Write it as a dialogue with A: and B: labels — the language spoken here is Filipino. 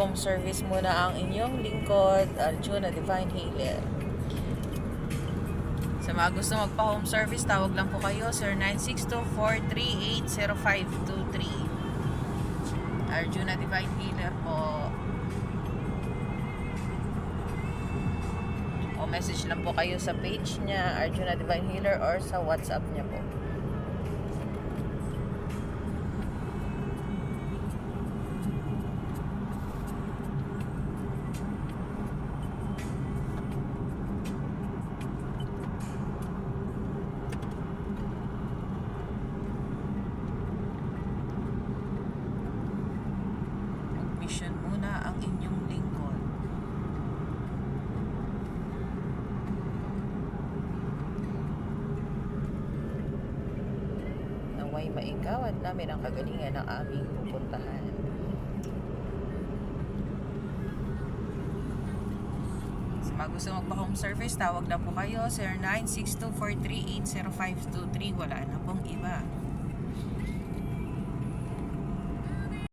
A: magpa-home service muna ang inyong lingkod, Arjuna Divine Healer. Sa mga gusto magpa-home service, tawag lang po kayo, 0962-438-0523. Arjuna Divine Healer po. O message lang po kayo sa page niya, Arjuna Divine Healer, or sa WhatsApp niya po. Mission muna ang inyong lingkod. Naway maigawad namin ang kagalingan ng aming pupuntahan. Sa mga gusto magpa-home service, tawag na po kayo, 0962-438-0523. Wala na pong iba.